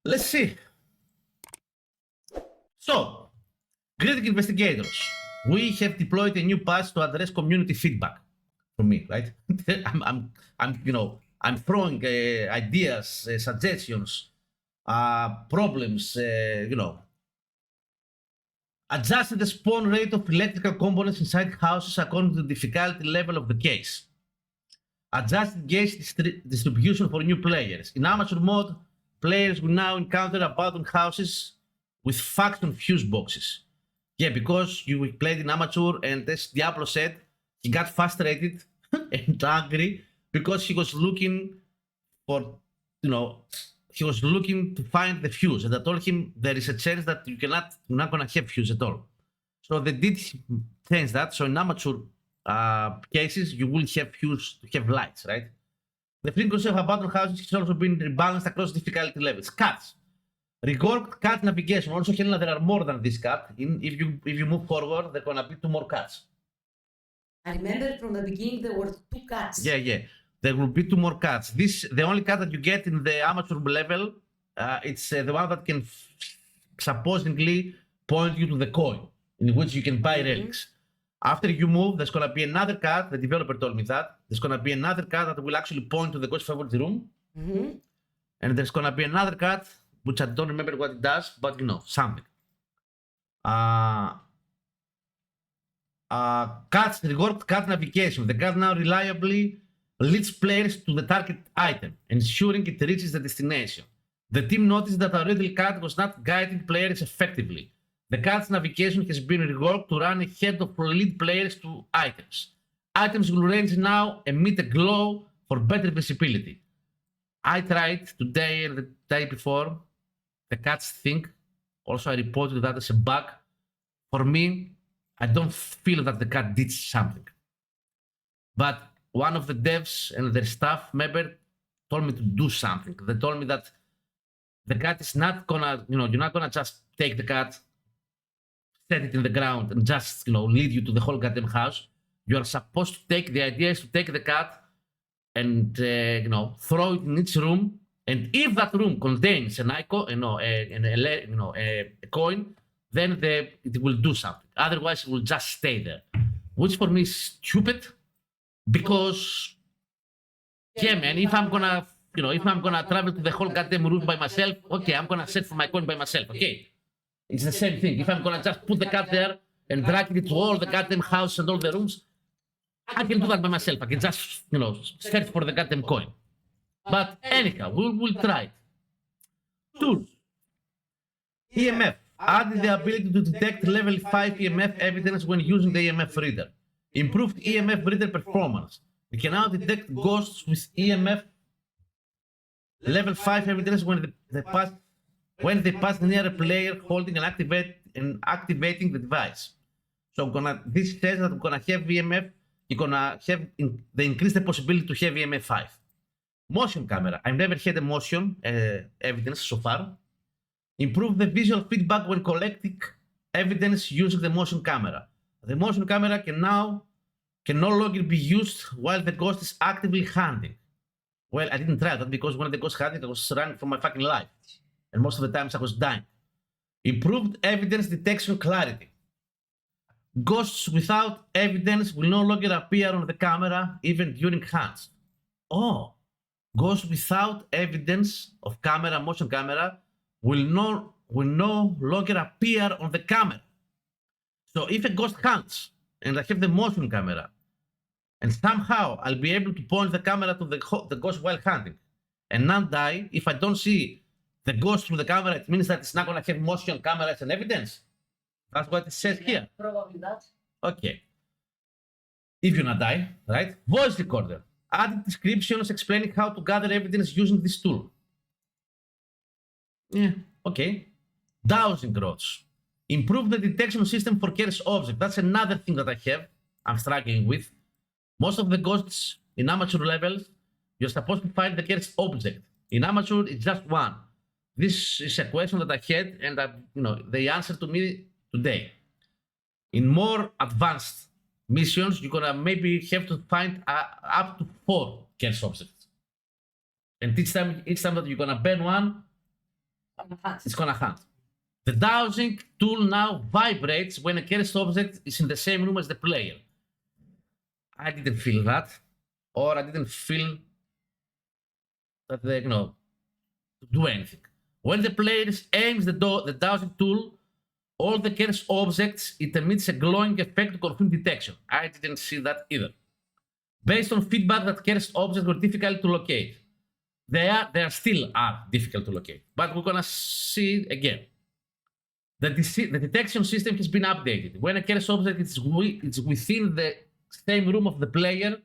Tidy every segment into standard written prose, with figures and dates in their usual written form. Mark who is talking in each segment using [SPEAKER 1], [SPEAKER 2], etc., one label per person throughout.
[SPEAKER 1] Let's see. So, greeting investigators. We have deployed a new patch to address community feedback. For me, right? I'm throwing ideas, suggestions, problems. Adjusted the spawn rate of electrical components inside houses according to the difficulty level of the case. Adjusted gauge distribution for new players. In amateur mode, players will now encounter abandoned houses with faction fuse boxes. Yeah, because you played in amateur, and as Diablo said, he got frustrated and angry because he was looking for, he was looking to find the fuse, and I told him there is a chance that you're not gonna have fuse at all. So they did change that. So in amateur cases, you will have fuse to have lights, right? The frequency of abandoned houses has also been rebalanced across difficulty levels. Cuts. Reworked cut navigation. Also, Helena, there are more than this cut. If you move forward, there are gonna be 2 more cuts.
[SPEAKER 2] I remember from the beginning there were 2 cuts.
[SPEAKER 1] Yeah. There will be 2 more cuts. The only cut that you get in the amateur level, it's the one that can supposedly point you to the coin, in which you can buy relics. After you move, there's gonna be another cut. The developer told me that there's gonna be another cut that will actually point to the ghost favorite room, and there's gonna be another cut which I don't remember what it does, but something. Cuts, reward cut navigation. The cut now reliably leads players to the target item, ensuring it reaches the destination. The team noticed that our original cut was not guiding players effectively. The cut's navigation has been reworked to run ahead of lead players to items. Items will range now emit a glow for better visibility. I tried today and the day before the cuts thing. Also, I reported that as a bug. For me, I don't feel that the cut did something. But one of the devs and their staff member told me to do something. They told me that the cut is not gonna, you're not gonna just take the cut, set it in the ground, and just, lead you to the whole goddamn house. You are supposed to take, the idea is to take the cut and, throw it in each room. And if that room contains an icon, a coin, then it will do something. Otherwise, it will just stay there. Which for me is stupid. Because, yeah, man, if I'm gonna travel to the whole goddamn room by myself, okay, I'm gonna search for my coin by myself, okay? It's the same thing. If I'm gonna just put the cat there and drag it to all the goddamn house and all the rooms, I can do that by myself. I can just, search for the goddamn coin. But anyhow, we'll try it. Tools. EMF. Added the ability to detect level 5 EMF evidence when using the EMF reader. Improved EMF reader performance. We can now detect ghosts with EMF level 5 evidence when they pass near a player holding and activating the device. So this says that we're gonna have EMF. You're gonna have they increase the possibility to have EMF 5. Motion camera. I've never had a motion evidence so far. Improve the visual feedback when collecting evidence using the motion camera. The motion camera can no longer be used while the ghost is actively hunting. Well, I didn't try that because when the ghost hunted, I was running for my fucking life. And most of the times I was dying. Improved evidence detection clarity. Ghosts without evidence will no longer appear on the camera even during hunts. Oh, ghosts without evidence of motion camera will no longer appear on the camera. So if a ghost hunts and I have the motion camera, and somehow I'll be able to point the camera to the ghost while hunting and not die, if I don't see the ghost through the camera, it means that it's not going to have motion camera as an evidence. That's what it says here.
[SPEAKER 2] Probably that.
[SPEAKER 1] Okay. If you not die, right? Voice recorder. Added descriptions explaining how to gather evidence using this tool. Yeah, okay. Dowsing rods. Improve the detection system for cursed objects. That's another thing that I'm struggling with. Most of the ghosts in amateur levels, you're supposed to find the cursed object. In amateur, it's just one. This is a question that I had, and they answered to me today. In more advanced missions, you're gonna maybe have to find up to 4 cursed objects. And each time that you're gonna burn one, It's gonna hunt. The dowsing tool now vibrates when a cursed object is in the same room as the player. I didn't feel that, or I didn't feel that they, to do anything. When the player aims the dowsing tool, all the cursed objects, it emits a glowing effect to confirm detection. I didn't see that either. Based on feedback that cursed objects were difficult to locate. They still are difficult to locate, but we're gonna see it again. The detection system has been updated. When a cursed object is within the same room of the player,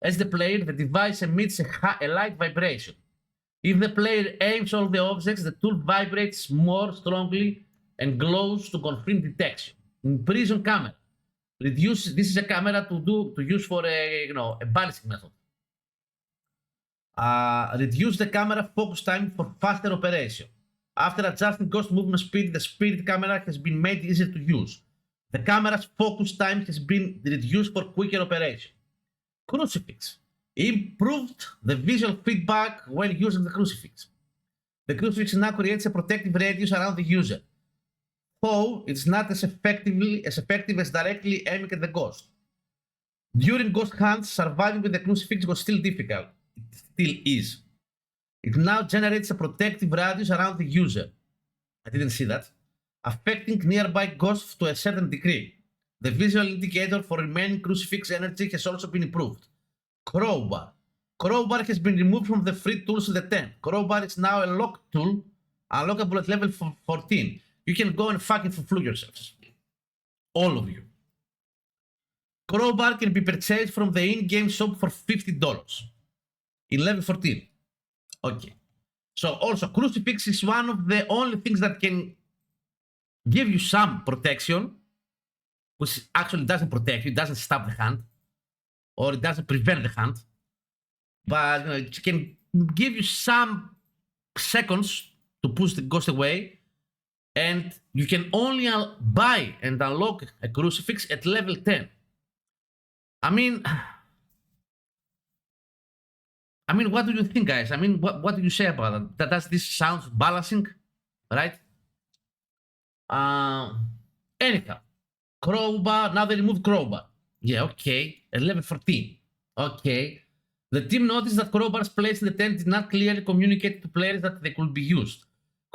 [SPEAKER 1] the device emits a light vibration. If the player aims all the objects, the tool vibrates more strongly and glows to confirm detection. In prison camera, this is a camera to use for a balancing method. Reduce the camera focus time for faster operation. After adjusting ghost movement speed, the spirit camera has been made easier to use. The camera's focus time has been reduced for quicker operation. Crucifix. Improved the visual feedback when using the crucifix. The crucifix now creates a protective radius around the user, though it's not as effective as directly aiming at the ghost. During ghost hunts, surviving with the crucifix was still difficult. It still is. It now generates a protective radius around the user. I didn't see that. Affecting nearby ghosts to a certain degree. The visual indicator for remaining crucifix energy has also been improved. Crowbar. Crowbar has been removed from the free tools in the tent. Crowbar is now a locked tool, unlockable at level 14. You can go and fucking fool yourselves. All of you. Crowbar can be purchased from the in-game shop for $50. In level 14. Okay. So also, crucifix is one of the only things that can give you some protection, which actually doesn't protect you, it doesn't stop the hunt, or it doesn't prevent the hunt, but it can give you some seconds to push the ghost away, and you can only buy and unlock a crucifix at level 10. I mean, what do you think, guys? I mean, what do you say about that? Does this sound balancing, right? Anyhow, crowbar. Now they removed crowbar. Yeah, okay. At level 14. Okay. The team noticed that crowbars placed in the tent did not clearly communicate to players that they could be used.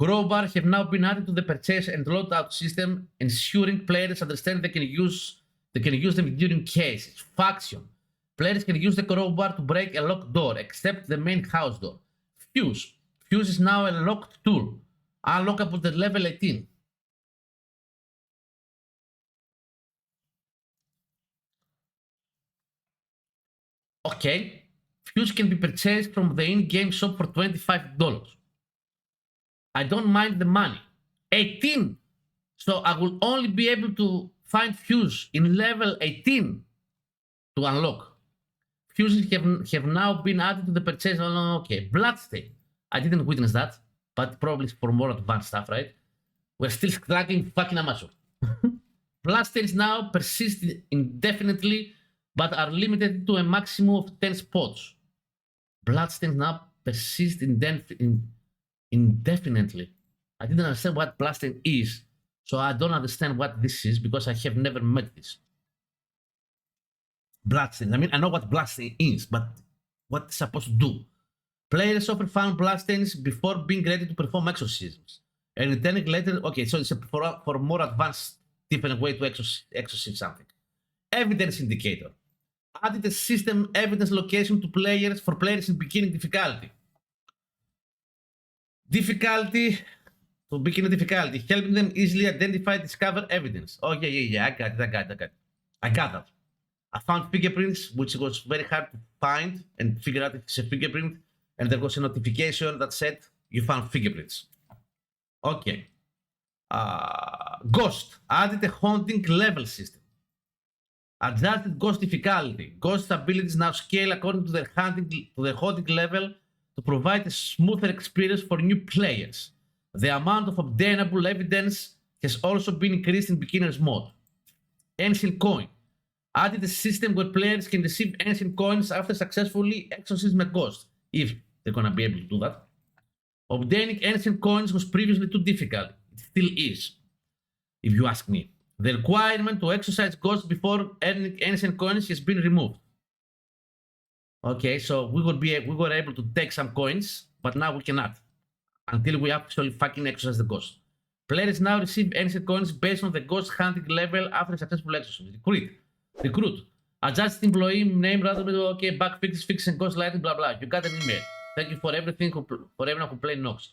[SPEAKER 1] Crowbars have now been added to the purchase and loadout system, ensuring players understand they can use them during cases. Faction. Players can use the crowbar to break a locked door, except the main house door. Fuse. Fuse is now a locked tool, unlockable at level 18. Okay. Fuse can be purchased from the in-game shop for $25. I don't mind the money. 18. So I will only be able to find fuse in level 18 to unlock. Fuses have now been added to the purchase. Okay, Bloodstain. I didn't witness that, but probably for more advanced stuff, right? We're still struggling fucking amateur. Bloodstains now persist indefinitely, but are limited to a maximum of 10 spots. Bloodstains now persist indefinitely. I didn't understand what bloodstain is, so I don't understand what this is because I have never met this. Bloodstain. I mean, I know what bloodstain is, but what it's supposed to do. Players often found bloodstains before being ready to perform exorcisms, and returning later. Okay, so it's for more advanced, different way to exorcise something. Evidence indicator. Added a system evidence location to players for players in beginning difficulty. Beginning difficulty, helping them easily identify, discover evidence. Oh yeah. I got that. I found fingerprints, which was very hard to find and figure out if it's a fingerprint, and there was a notification that said you found fingerprints. Okay. Ghost. Added a haunting level system. Adjusted ghost difficulty. Ghost abilities now scale according to their haunting level to provide a smoother experience for new players. The amount of obtainable evidence has also been increased in beginner's mode. Ancient coin. Added a system where players can receive ancient coins after successfully exorcism a ghost, if they're gonna be able to do that. Obtaining ancient coins was previously too difficult. It still is, if you ask me. The requirement to exercise ghosts before earning ancient coins has been removed. Okay, so we were able to take some coins, but now we cannot until we actually fucking exercise the ghost. Players now receive ancient coins based on the ghost hunting level after a successful exercise. Recruit. Adjust employee name rather than okay, bug fixes, and ghost lighting, blah blah. You got an email. Thank you for everything for everyone who played N.o.X.